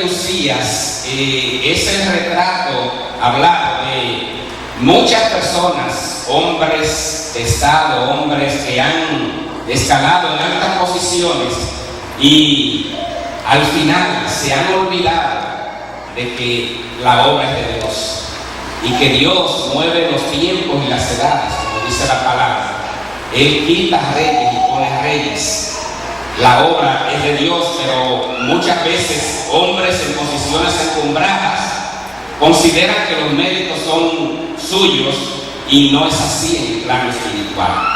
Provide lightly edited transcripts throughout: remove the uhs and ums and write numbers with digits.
Usías es el retrato hablado de muchas personas, hombres de Estado, hombres que han escalado en altas posiciones y al final se han olvidado de que la obra es de Dios y que Dios mueve los tiempos y las edades, como dice la palabra. Él quita reyes y pone reyes. La obra es de Dios, pero muchas veces hombres en posiciones encumbradas consideran que los méritos son suyos y no es así en el plano espiritual.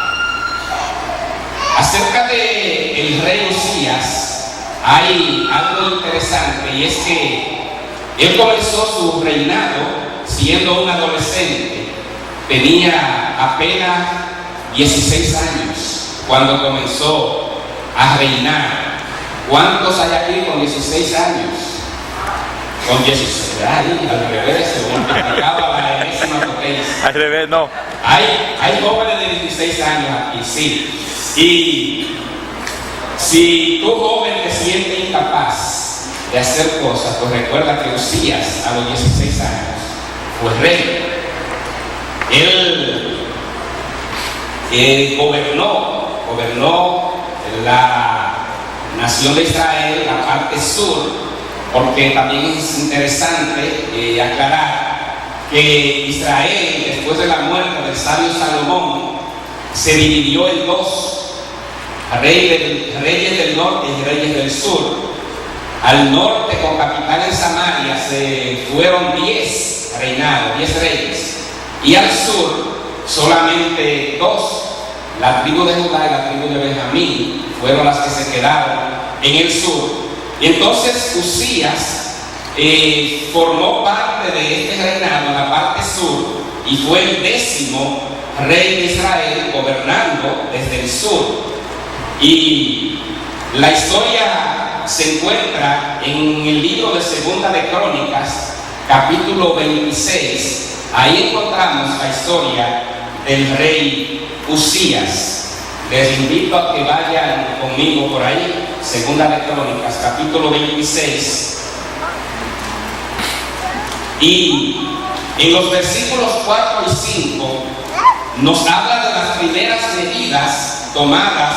Acerca de el rey Usías hay algo interesante, y es que él comenzó su reinado siendo un adolescente. Tenía apenas 16 años cuando comenzó a reinar. ¿Cuántos hay aquí con 16 años? Con 16, al revés, se multiplicaba la enésima potencia. Al revés, no. Hay jóvenes de 16 años aquí, sí. Y si tú, joven, te sientes incapaz de hacer cosas, pues recuerda que Usías, a los 16 años, fue rey. Él gobernó la nación de Israel, la parte sur, porque también es interesante aclarar que Israel, después de la muerte del sabio Salomón, se dividió en dos: reyes del norte y reyes del sur. Al norte, con capital en Samaria, se fueron 10 reinados, 10 reyes, y al sur solamente 2. La tribu de Judá y la tribu de Benjamín fueron las que se quedaron en el sur. Y entonces Usías formó parte de este reinado en la parte sur y fue el 10º rey de Israel, gobernando desde el sur. Y la historia se encuentra en el libro de Segunda de Crónicas, capítulo 26. Ahí encontramos la historia del rey Usías. Les invito a que vayan conmigo por ahí. Segunda de Crónicas, capítulo 26. Y en los versículos 4 y 5 nos habla de las primeras medidas tomadas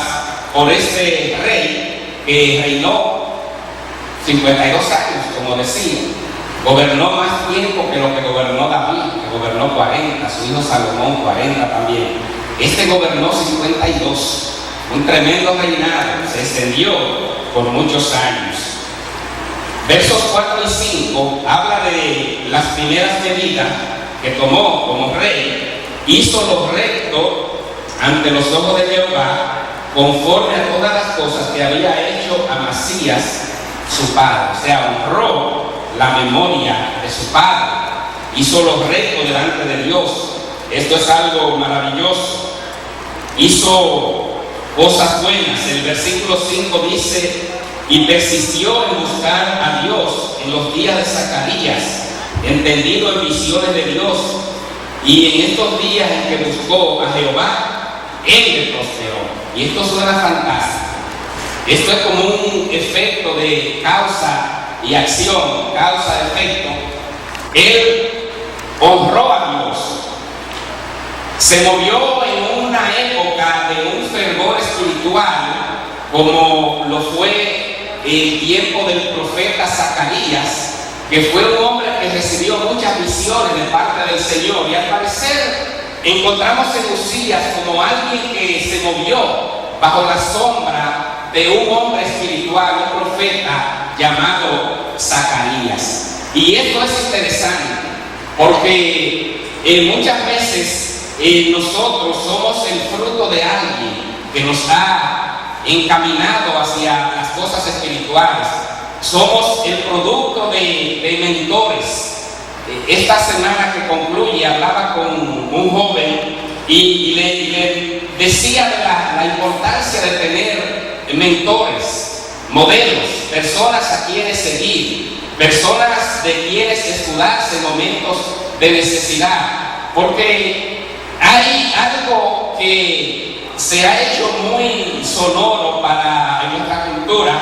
por este rey que reinó 52 años, como decía. Gobernó más tiempo que lo que gobernó David, que gobernó 40, su hijo Salomón 40 también. Este gobernó 52, un tremendo reinado, se extendió por muchos años. Versos 4 y 5 habla de las primeras medidas que tomó como rey. Hizo lo recto ante los ojos de Jehová, conforme a todas las cosas que había hecho Amasías su padre. O sea, honró la memoria de su padre, hizo lo recto delante de Dios. Esto es algo maravilloso. Hizo cosas buenas. El versículo 5 dice: y persistió en buscar a Dios en los días de Zacarías, entendido en visiones de Dios, y en estos días en que buscó a Jehová, él le prosperó. Y esto suena fantástico. Esto es como un efecto de causa y acción, causa-efecto. Él honró a Dios, se movió en una época de un fervor espiritual, como lo fue el tiempo del profeta Zacarías, que fue un hombre que recibió muchas visiones de parte del Señor. Y al parecer encontramos en Usías como alguien que se movió bajo la sombra de un hombre espiritual, un profeta llamado Zacarías. Y esto es interesante porque muchas veces nosotros somos el fruto de alguien que nos ha encaminado hacia las cosas espirituales. Somos el producto de mentores. Esta semana que concluye hablaba con un joven y le decía de la importancia de tener mentores, modelos, personas a quienes seguir, personas de quienes escudarse en momentos de necesidad, porque hay algo que se ha hecho muy sonoro en nuestra cultura,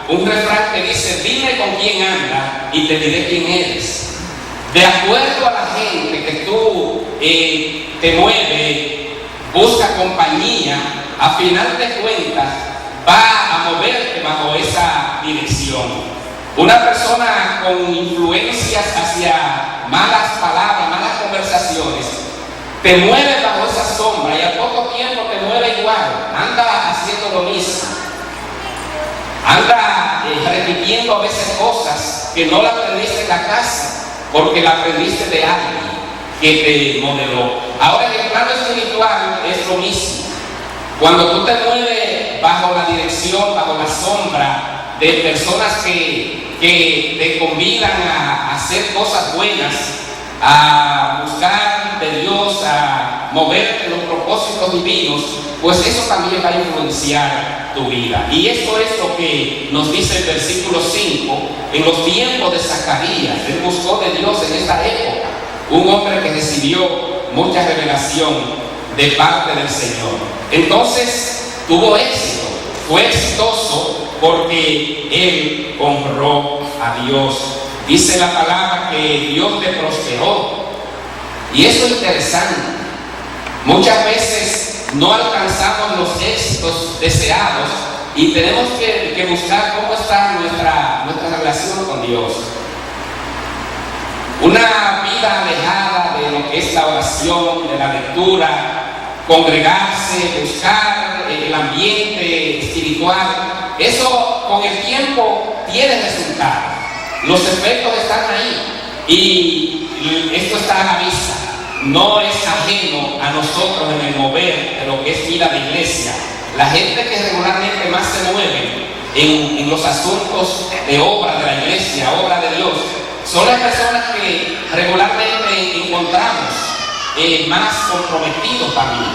un refrán que dice: dime con quién anda y te diré quién eres. De acuerdo a la gente que tú te mueve, busca compañía, a final de cuentas va a moverte bajo esa dirección. Una persona con influencias hacia malas palabras, malas conversaciones, te mueve bajo esa sombra y al poco tiempo te mueve igual, anda haciendo lo mismo, anda repitiendo a veces cosas que no la aprendiste en la casa, porque la aprendiste de alguien que te modeló. Ahora en el plano espiritual es lo mismo. Cuando tú te mueves bajo la dirección, bajo la sombra de personas que te convidan a hacer cosas buenas, a buscar de Dios, a moverte en los propósitos divinos, pues eso también va a influenciar tu vida. Y esto es lo que nos dice el versículo 5. En los tiempos de Zacarías, él buscó de Dios en esta época, un hombre que recibió mucha revelación de parte del Señor. Entonces tuvo éxito, fue exitoso porque él honró a Dios. Dice la palabra que Dios le prosperó. Y eso es interesante. Muchas veces no alcanzamos los éxitos deseados y tenemos que buscar cómo está nuestra relación con Dios. Una vida alejada de lo que es la oración, de la lectura, congregarse, buscar el ambiente espiritual, eso con el tiempo tiene resultados. Los efectos están ahí y esto está a la vista. No es ajeno a nosotros en el mover de lo que es vida de iglesia. La gente que regularmente más se mueve en los asuntos de obra de la iglesia, obra de Dios, son las personas que regularmente encontramos más comprometidos también.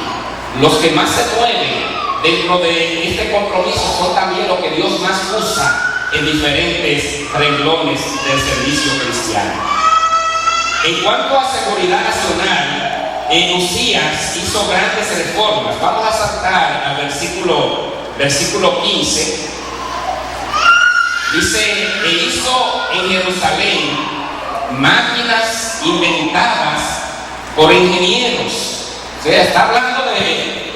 Los que más se mueven dentro de este compromiso son también los que Dios más usa en diferentes renglones del servicio cristiano. En cuanto a seguridad nacional, Usías hizo grandes reformas. Vamos a saltar al versículo 15. Dice, e hizo en Jerusalén máquinas inventadas por ingenieros. O sea, está hablando de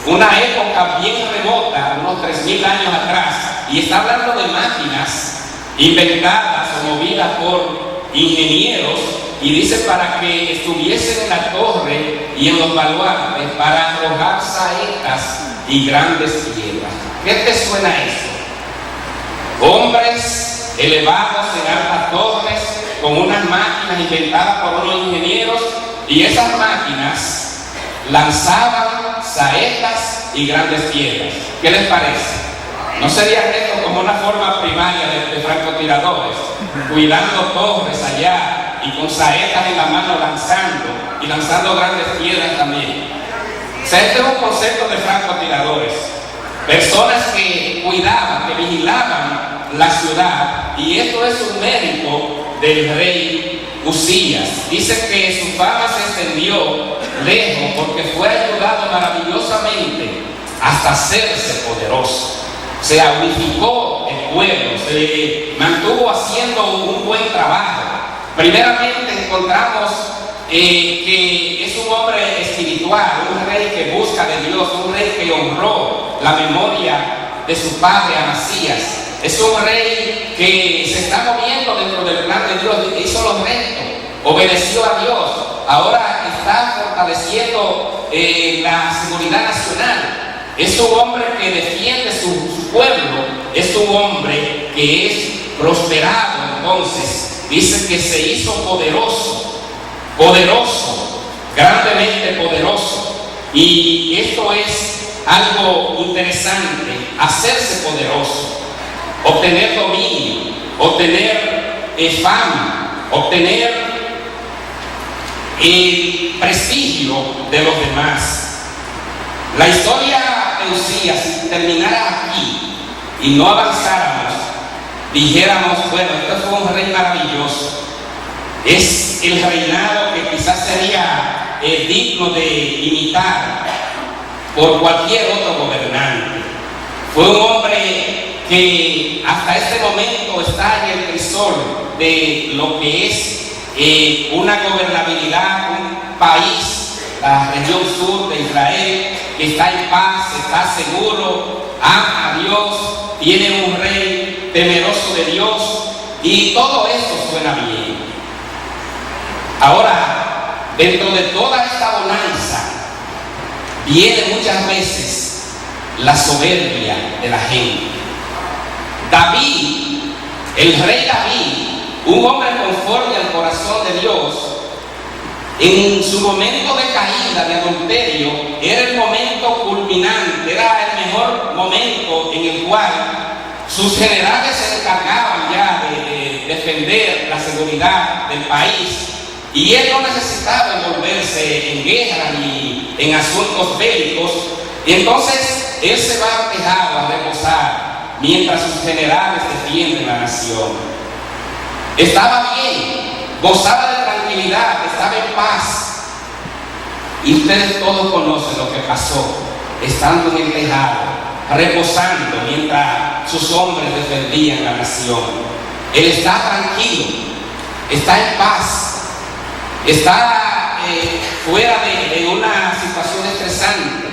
una época bien remota, unos 3000 años atrás, y está hablando de máquinas inventadas o movidas por ingenieros, y dice para que estuviesen en la torre y en los baluartes para arrojar saetas y grandes piedras. ¿Qué te suena eso? Hombres elevados en altas torres con unas máquinas inventadas por unos ingenieros, y esas máquinas lanzaban saetas y grandes piedras. ¿Qué les parece? ¿No sería esto como una forma primaria de francotiradores, cuidando torres allá y con saetas en la mano lanzando grandes piedras también? O sea, este es un concepto de francotiradores, personas que cuidaban, que vigilaban la ciudad, y esto es un mérito del rey Usías. Dice que su fama se extendió lejos porque fue ayudado maravillosamente hasta hacerse poderoso. O sea, unificó el pueblo, se mantuvo haciendo un buen trabajo. Primeramente encontramos que es un hombre espiritual, un rey que busca de Dios, un rey que honró la memoria de su padre Amasías. Es un rey que se está moviendo dentro del plan de Dios, hizo lo recto, obedeció a Dios, ahora está fortaleciendo la seguridad nacional. Es un hombre que defiende su pueblo, es un hombre que es prosperado. Entonces dice que se hizo poderoso, grandemente poderoso. Y esto es algo interesante, hacerse poderoso, obtener dominio, obtener fama, obtener el prestigio de los demás. La historia de Usías, si terminara aquí y no avanzáramos, dijéramos, bueno, este fue un rey maravilloso, es el reinado que quizás sería digno de imitar por cualquier otro gobernante. Fue un hombre que hasta este momento está en el crisol de lo que es una gobernabilidad, un país, la región sur de Israel, que está en paz, está seguro, ama a Dios, tiene un rey temeroso de Dios, y todo esto suena bien. Ahora, dentro de toda esta bonanza, viene muchas veces la soberbia de la gente. David, el rey David, un hombre conforme al corazón de Dios, en su momento de caída, de adulterio, era el momento culminante, era el mejor momento en el cual sus generales se encargaban ya de defender la seguridad del país, y él no necesitaba envolverse en guerra ni en asuntos bélicos, y entonces él se va dejado a reposar mientras sus generales defienden la nación. Estaba bien, gozaba de tranquilidad, estaba en paz. Y ustedes todos conocen lo que pasó, estando en el tejado, reposando mientras sus hombres defendían la nación. Él está tranquilo, está en paz, está fuera de una situación estresante.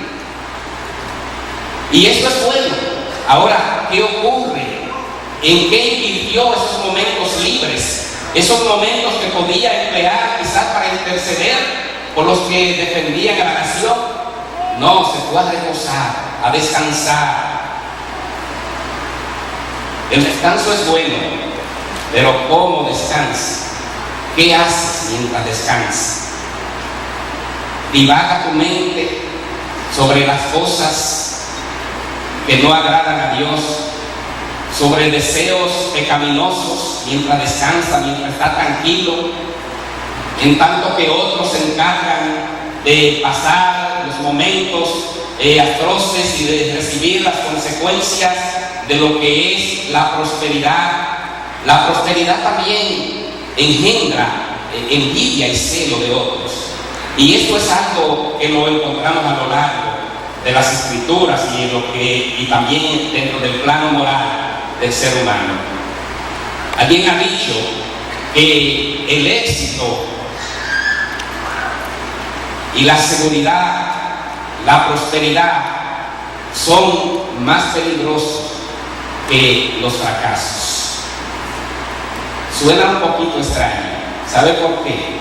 Y esto es bueno. Ahora, ¿qué ocurre? ¿En qué invirtió esos momentos libres? Esos momentos que podía emplear quizás para interceder por los que defendían a la nación. No, se fue a reposar, a descansar. El descanso es bueno, pero ¿cómo descansa? ¿Qué haces mientras descansas? Divaga tu mente sobre las cosas que no agradan a Dios, sobre deseos pecaminosos mientras descansa, mientras está tranquilo, en tanto que otros se encargan de pasar los momentos atroces y de recibir las consecuencias de lo que es la prosperidad. La prosperidad también engendra envidia y celo de otros, y esto es algo que lo encontramos a lo largo de las Escrituras y también dentro del plano moral del ser humano. Alguien ha dicho que el éxito y la seguridad, la prosperidad, son más peligrosos que los fracasos. Suena un poquito extraño. ¿Sabe por qué?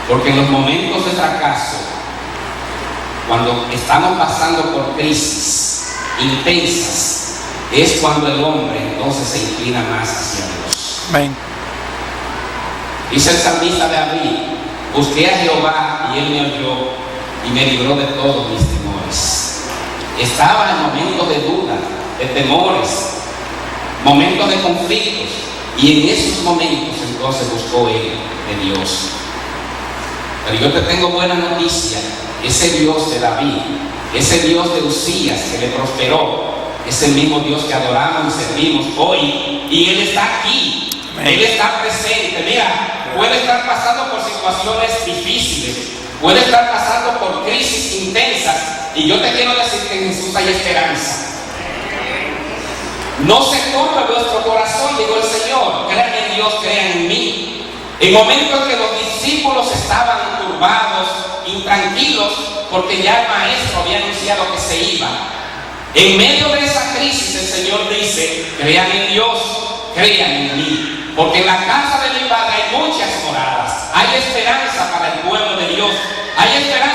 Porque en los momentos de fracaso, cuando estamos pasando por crisis intensas, es cuando el hombre entonces se inclina más hacia Dios. Amén. Dice el salmista David: busqué a Jehová y él me oyó y me libró de todos mis temores. Estaba en momentos de duda, de temores, momentos de conflictos, y en esos momentos entonces buscó él de Dios. Pero yo te tengo buena noticia: ese Dios de David, ese Dios de Uzías que le prosperó, es el mismo Dios que adoramos y servimos hoy, y Él está aquí. Él está presente. Mira, puede estar pasando por situaciones difíciles, puede estar pasando por crisis intensas, y yo te quiero decir que en Jesús hay esperanza. No se turbe vuestro corazón, dijo el Señor, crean en Dios, crean en mí. En momentos en que los discípulos estaban turbados, intranquilos, porque ya el maestro había anunciado que se iba, en medio de esa crisis el Señor dice: crean en Dios, crean en mí, porque en la casa de mi Padre hay muchas moradas. Hay esperanza para el pueblo de Dios, hay esperanza